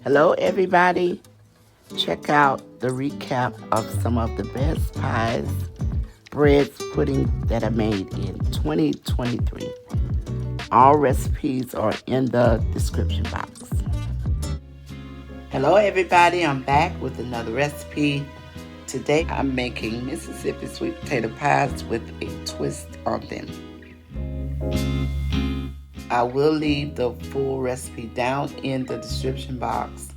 Hello everybody. Check out the recap of some of the best pies, breads, pudding that I made in 2023. All recipes are in the description box. Hello everybody, I'm back with another recipe. Today I'm making Mississippi sweet potato pies with a twist on them. I will leave the full recipe down in the description box,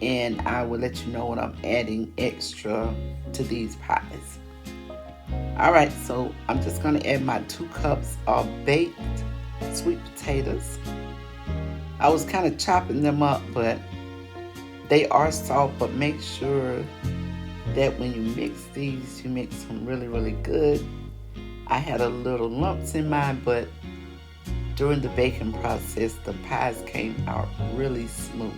and I will let you know when I'm adding extra to these pies. Alright, so I'm just going to add my 2 cups of baked sweet potatoes. I was kind of chopping them up, but they are soft, but make sure that when you mix these, you mix them really good. I had a little lumps in mine, but during the baking process, the pies came out really smooth.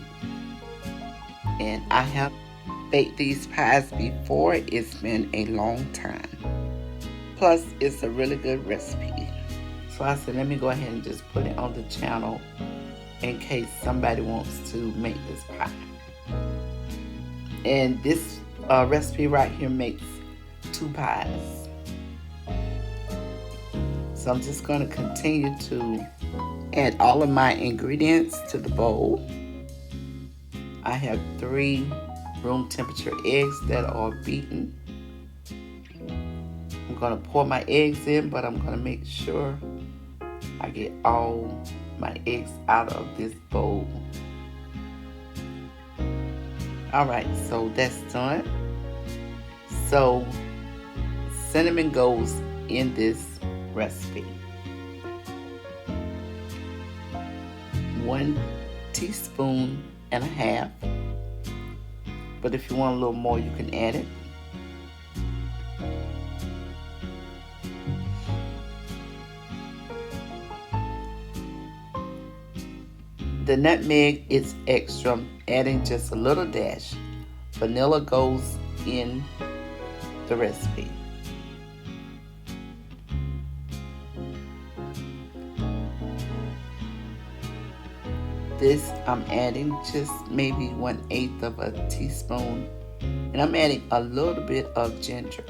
And I have baked these pies before. It's been a long time. Plus, it's a really good recipe. So I said, let me go ahead and just put it on the channel in case somebody wants to make this pie. And this recipe right here makes 2 pies. So I'm just going to continue to add all of my ingredients to the bowl. I have 3 room temperature eggs that are beaten. I'm going to pour my eggs in, but I'm going to make sure I get all my eggs out of this bowl. Alright, so that's done. So cinnamon goes in this recipe. 1.5 teaspoons, but if you want a little more, you can add it. The nutmeg is extra, I'm adding just a little dash. Vanilla goes in the recipe. This I'm adding just maybe 1/8 of a teaspoon, and I'm adding a little bit of ginger.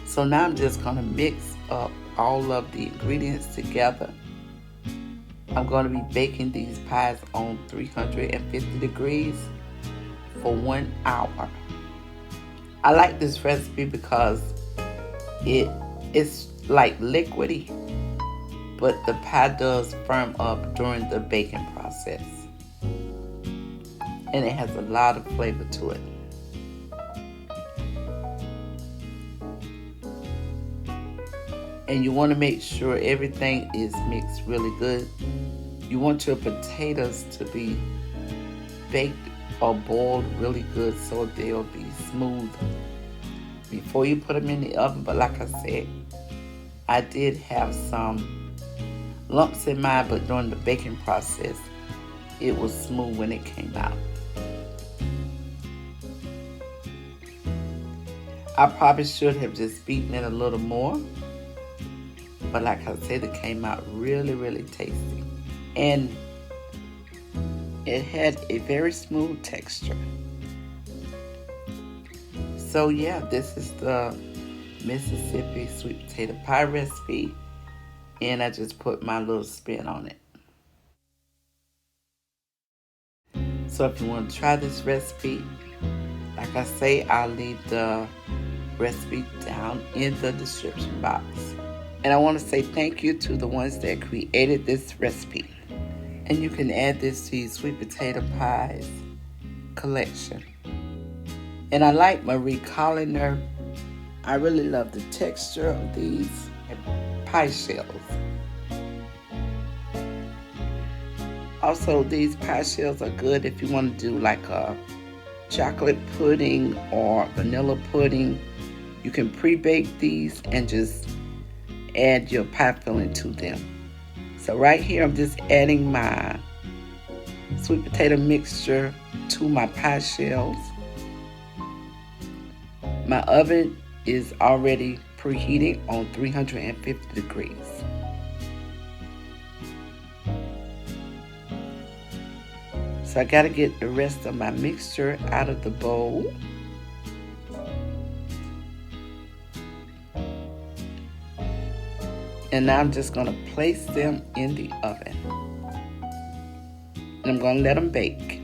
So now I'm just going to mix up all of the ingredients together. I'm going to be baking these pies on 350 degrees for 1 hour. I like this recipe because it's like liquidy, but the pie does firm up during the baking process. And it has a lot of flavor to it. And you want to make sure everything is mixed really good. You want your potatoes to be baked or boiled really good so they'll be smooth before you put them in the oven. But like I said, I did have some lumps in mine, but during the baking process, it was smooth when it came out. I probably should have just beaten it a little more, but like I said, it came out really tasty. And it had a very smooth texture. So yeah, this is the Mississippi sweet potato pie recipe, and I just put my little spin on it. So if you want to try this recipe, like I say, I'll leave the recipe down in the description box. And I want to say thank you to the ones that created this recipe. And you can add this to your sweet potato pies collection. And I like Marie Colliner. I really love the texture of these pie shells. Also, these pie shells are good if you want to do like a chocolate pudding or vanilla pudding. You can pre-bake these and just add your pie filling to them. So right here, I'm just adding my sweet potato mixture to my pie shells. My oven is already preheating on 350 degrees. So I got to get the rest of my mixture out of the bowl. And now I'm just going to place them in the oven. And I'm going to let them bake.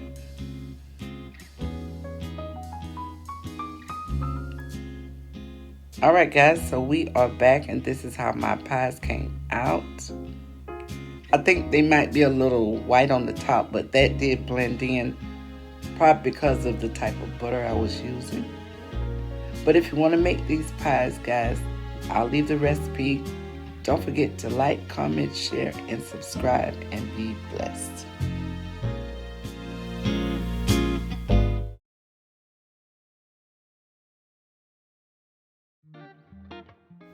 Alright guys, so we are back and this is how my pies came out. I think they might be a little white on the top, but that did blend in, probably because of the type of butter I was using. But if you want to make these pies, guys, I'll leave the recipe. Don't forget to like, comment, share, and subscribe, and be blessed.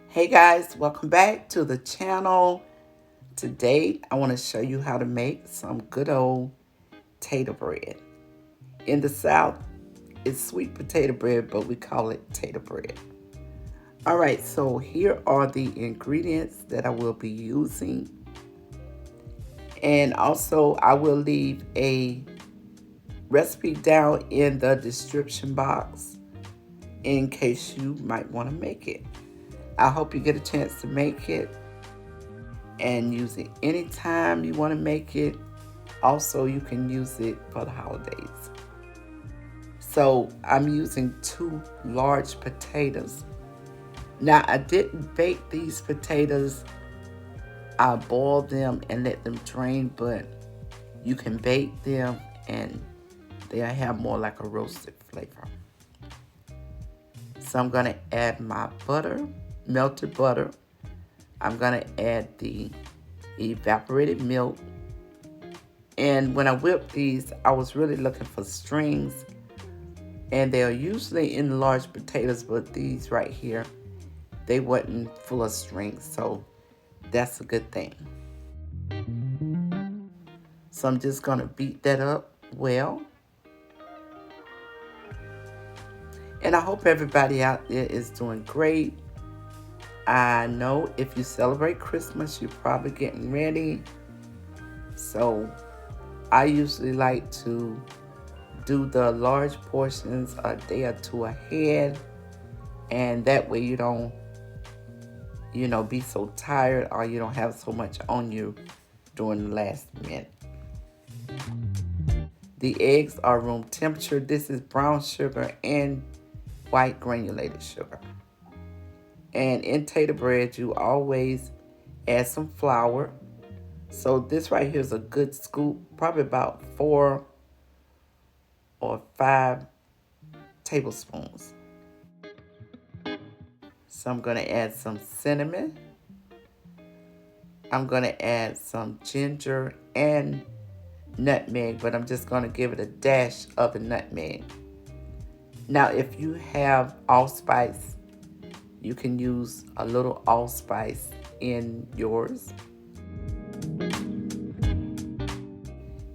Hey guys, welcome back to the channel. Today, I want to show you how to make some good old Tater bread. In the South, it's sweet potato bread, but we call it Tater bread. All right, so here are the ingredients that I will be using. And also, I will leave a recipe down in the description box in case you might want to make it. I hope you get a chance to make it and use it anytime you want to make it. Also, you can use it for the holidays. So I'm using 2 large potatoes. Now, I didn't bake these potatoes. I boiled them and let them drain, but you can bake them and they'll have more like a roasted flavor. So I'm going to add my butter, melted butter. I'm going to add the evaporated milk. And when I whipped these, I was really looking for strings. And they are usually in large potatoes, but these right here, they wasn't full of strings. So that's a good thing. So I'm just going to beat that up well. And I hope everybody out there is doing great. I know if you celebrate Christmas, you're probably getting ready. So I usually like to do the large portions a day or 2 ahead. And that way you don't, be so tired or you don't have so much on you during the last minute. The eggs are room temperature. This is brown sugar and white granulated sugar. And in Tater bread, you always add some flour. So this right here is a good scoop, probably about 4 or 5 tablespoons. So I'm going to add some cinnamon. I'm going to add some ginger and nutmeg, but I'm just going to give it a dash of the nutmeg. Now, if you have allspice, you can use a little allspice in yours.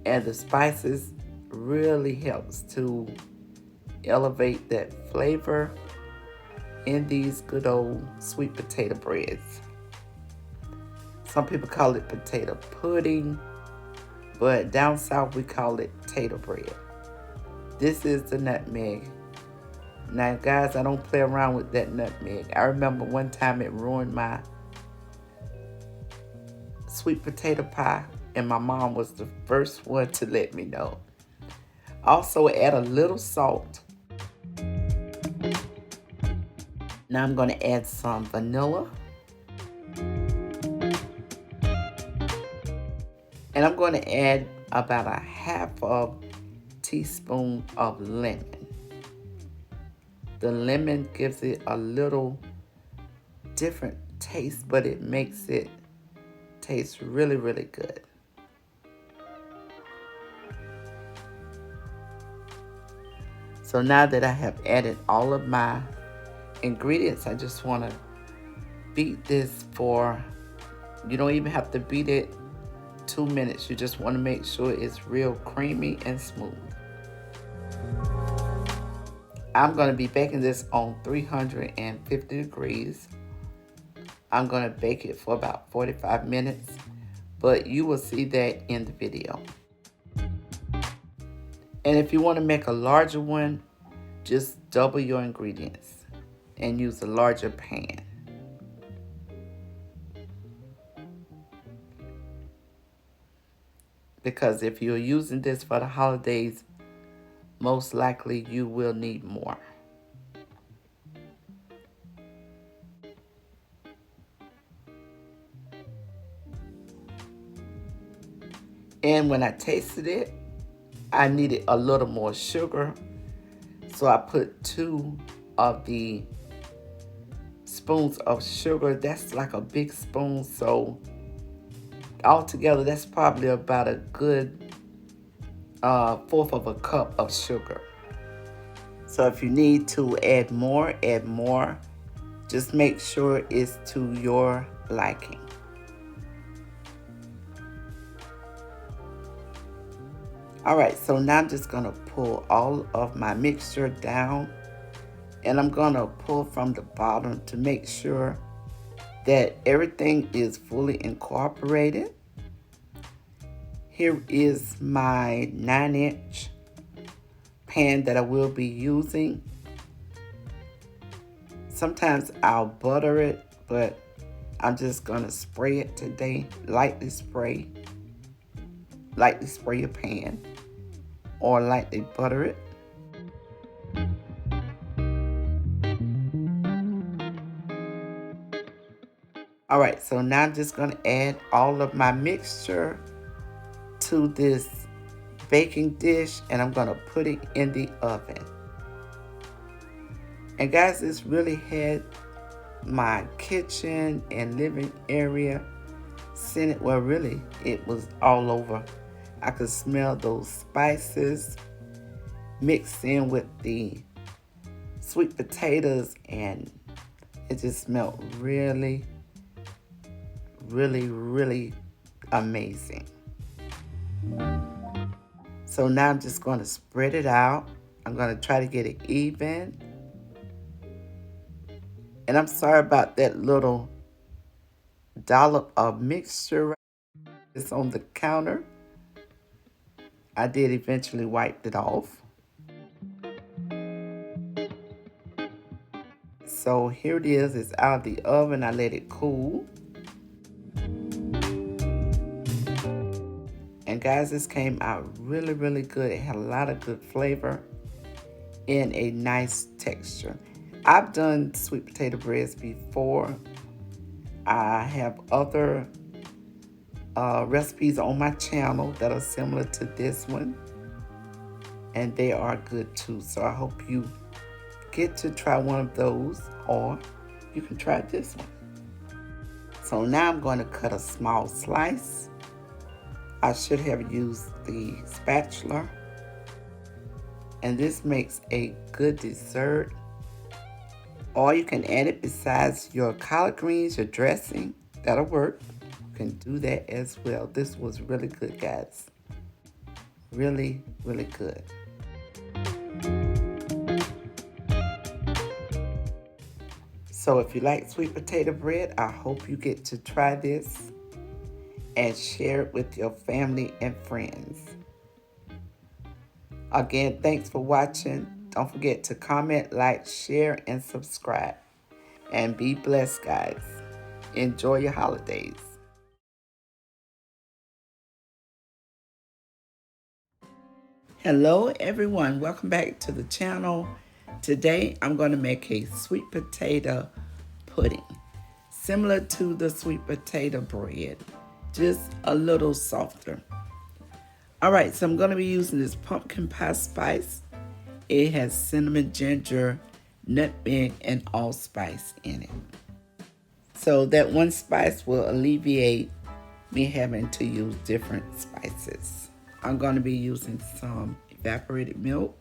And the spices really helps to elevate that flavor in these good old sweet potato breads. Some people call it potato pudding, but down south we call it tater bread. This is the nutmeg. Now guys, I don't play around with that nutmeg. I remember one time it ruined my sweet potato pie, and my mom was the first one to let me know. Also add a little salt. Now I'm going to add some vanilla. And I'm going to add about a half of teaspoon of lemon. The lemon gives it a little different taste, but it makes it taste really, really good. So now that I have added all of my ingredients, I just want to beat this for, you don't even have to beat it 2 minutes. You just want to make sure it's real creamy and smooth. I'm going to be baking this on 350 degrees. I'm going to bake it for about 45 minutes, but you will see that in the video. And if you want to make a larger one, just double your ingredients and use a larger pan. Because if you're using this for the holidays, most likely you will need more. And when I tasted it, I needed a little more sugar. So I put 2 of the spoons of sugar. That's like a big spoon. So altogether, that's probably about a good 1/4 of a cup of sugar. So if you need to add more, add more. Just make sure it's to your liking. All right, so now I'm just gonna pull all of my mixture down, and I'm gonna pull from the bottom to make sure that everything is fully incorporated. Here is my 9-inch pan that I will be using. Sometimes I'll butter it, but I'm just gonna spray it today. Lightly spray your pan or lightly butter it. All right, so now I'm just gonna add all of my mixture to this baking dish, and I'm gonna put it in the oven. And guys, this really had my kitchen and living area scented. Well, really, it was all over. I could smell those spices mixed in with the sweet potatoes, and it just smelled really, really, really amazing. So now I'm just going to spread it out. I'm going to try to get it even. And I'm sorry about that little dollop of mixture. It's on the counter. I did eventually wipe it off. So here it is. It's out of the oven. I let it cool. And guys, this came out really, really good. It had a lot of good flavor and a nice texture. I've done sweet potato breads before. I have other recipes on my channel that are similar to this one, and they are good too. So I hope you get to try one of those, or you can try this one. So now I'm going to cut a small slice. I should have used the spatula. And this makes a good dessert. Or you can add it besides your collard greens, your dressing. That'll work. You can do that as well. This was really good, guys. Really, really good. So if you like sweet potato bread, I hope you get to try this and share it with your family and friends. Again, thanks for watching. Don't forget to comment, like, share, and subscribe. And be blessed, guys. Enjoy your holidays. Hello, everyone. Welcome back to the channel. Today, I'm going to make a sweet potato pudding, similar to the sweet potato bread, just a little softer. All right, so I'm going to be using this pumpkin pie spice. It has cinnamon, ginger, nutmeg, and allspice in it. So that one spice will alleviate me having to use different spices. I'm going to be using some evaporated milk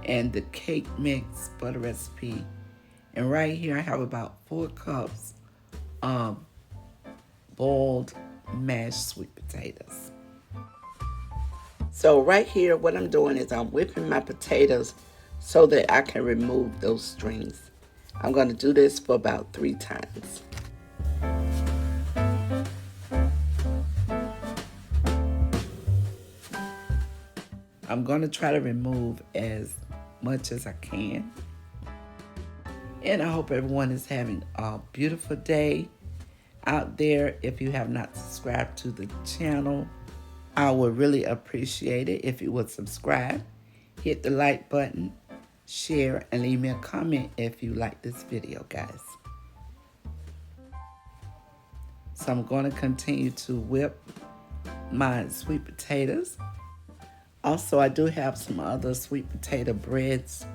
and the cake mix butter recipe. And right here I have about 4 cups of boiled mashed sweet potatoes. So right here, what I'm doing is I'm whipping my potatoes so that I can remove those strings. I'm going to do this for about 3 times. I'm going to try to remove as much as I can. And I hope everyone is having a beautiful day out there. If you have not subscribed to the channel, I would really appreciate it if you would subscribe. Hit the like button, share, and leave me a comment if you like this video, guys. So I'm going to continue to whip my sweet potatoes. Also, I do have some other sweet potato breads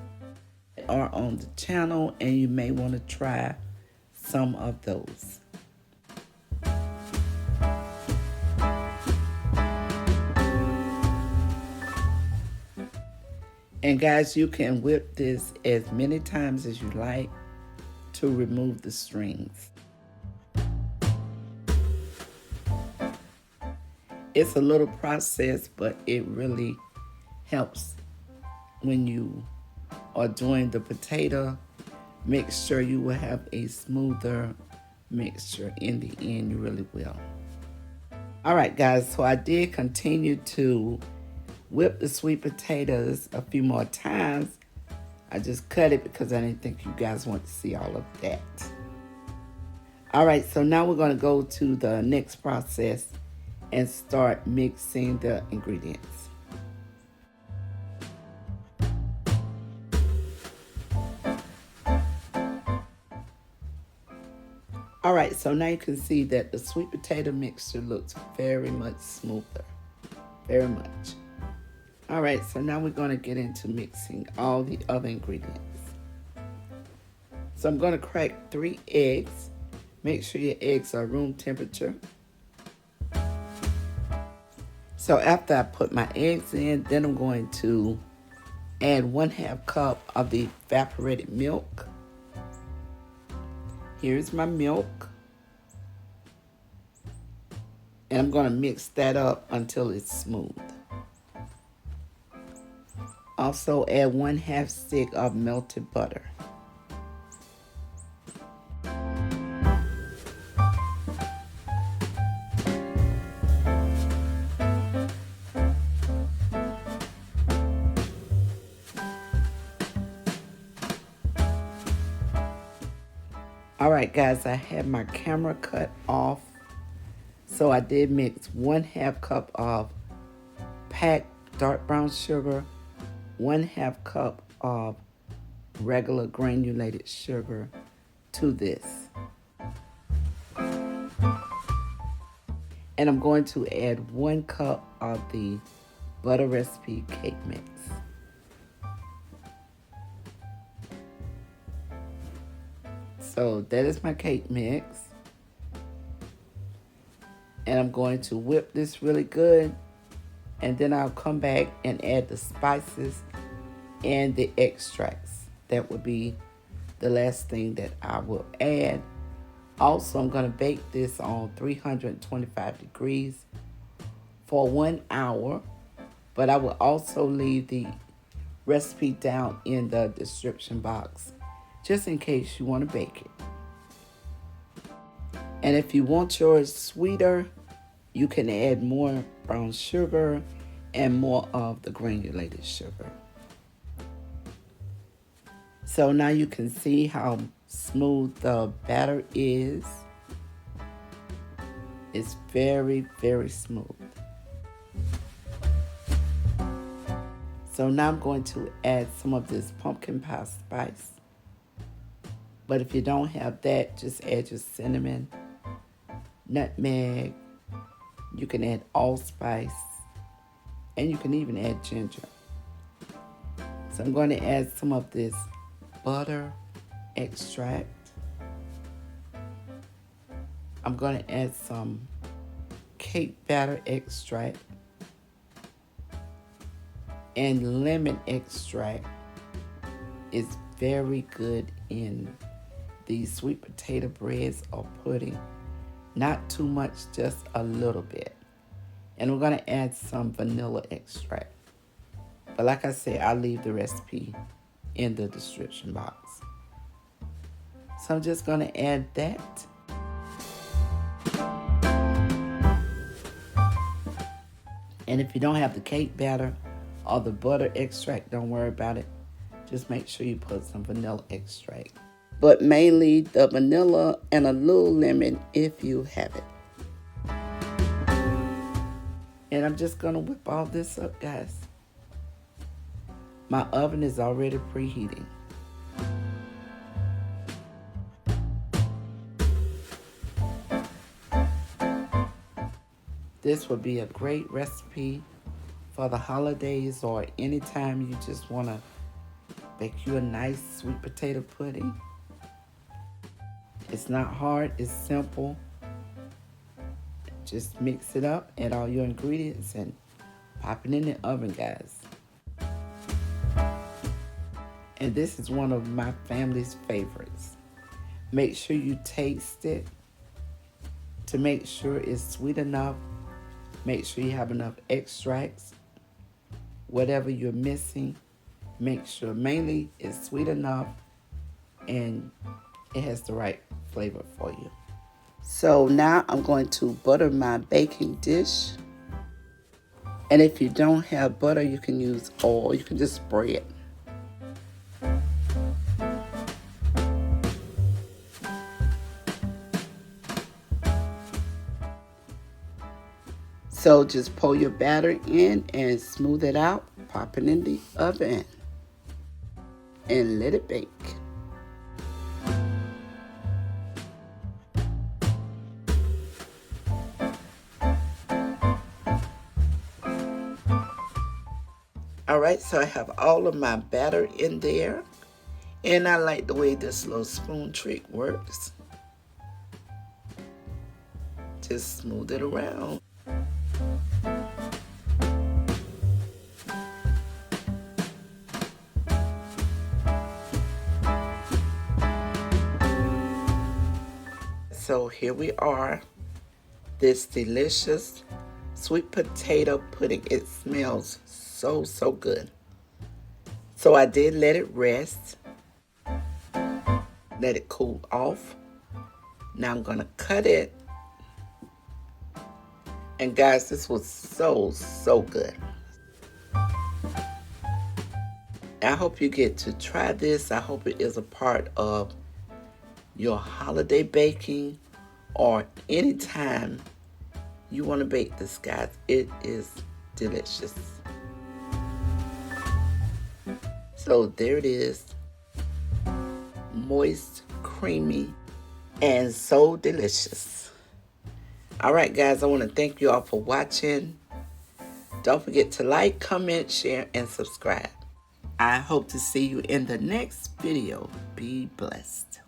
that are on the channel, and you may want to try some of those. And guys, you can whip this as many times as you like to remove the strings. It's a little process, but it really helps when you are doing the potato mixture. You will have a smoother mixture in the end. You really will. All right, guys, so I did continue to whip the sweet potatoes a few more times. I just cut it because I didn't think you guys want to see all of that. All right, so now we're going to go to the next process and start mixing the ingredients. All right, so now you can see that the sweet potato mixture looks very much smoother, very much. All right, so now we're going to get into mixing all the other ingredients. So I'm going to crack 3 eggs. Make sure your eggs are room temperature. So after I put my eggs in, then I'm going to add 1/2 cup of the evaporated milk. Here's my milk. And I'm going to mix that up until it's smooth. Also add 1/2 stick of melted butter. All right, guys, I had my camera cut off. So I did mix 1/2 cup of packed dark brown sugar, 1/2 cup of regular granulated sugar to this. And I'm going to add 1 cup of the butter recipe cake mix. So that is my cake mix. And I'm going to whip this really good. And then I'll come back and add the spices and the extracts. That would be the last thing that I will add. Also, I'm going to bake this on 325 degrees for 1 hour. But I will also leave the recipe down in the description box, just in case you want to bake it. And if you want yours sweeter, you can add more brown sugar and more of the granulated sugar. So now you can see how smooth the batter is. It's very, very smooth. So now I'm going to add some of this pumpkin pie spice. But if you don't have that, just add your cinnamon, nutmeg. You can add allspice, and you can even add ginger. So I'm going to add some of this butter extract. I'm going to add some cake batter extract and lemon extract. Is very good in these sweet potato breads or pudding. Not too much, just a little bit. And we're going to add some vanilla extract. But like I said, I'll leave the recipe in the description box. So I'm just going to add that. And if you don't have the cake batter or the butter extract, don't worry about it. Just make sure you put some vanilla extract. But mainly the vanilla and a little lemon if you have it. And I'm just going to whip all this up, guys. My oven is already preheating. This would be a great recipe for the holidays or anytime you just want to bake you a nice sweet potato pudding. It's not hard, it's simple. Just mix it up, add all your ingredients, and pop it in the oven, guys. And this is one of my family's favorites. Make sure you taste it to make sure it's sweet enough. Make sure you have enough extracts. Whatever you're missing, make sure mainly it's sweet enough and it has the right flavor for you. So now I'm going to butter my baking dish. And if you don't have butter, you can use oil. You can just spray it. So just pour your batter in and smooth it out. Pop it in the oven and let it bake. Alright, so I have all of my batter in there. And I like the way this little spoon trick works. Just smooth it around. So here we are, this delicious sweet potato pudding. It smells so good. So I did let it rest, let it cool off. Now I'm gonna cut it. And guys, this was so good. I hope you get to try this. I hope it is a part of your holiday baking or anytime you want to bake this, guys. It is delicious. So there it is. Moist, creamy, and so delicious. All right, guys, I want to thank you all for watching. Don't forget to like, comment, share, and subscribe. I hope to see you in the next video. Be blessed.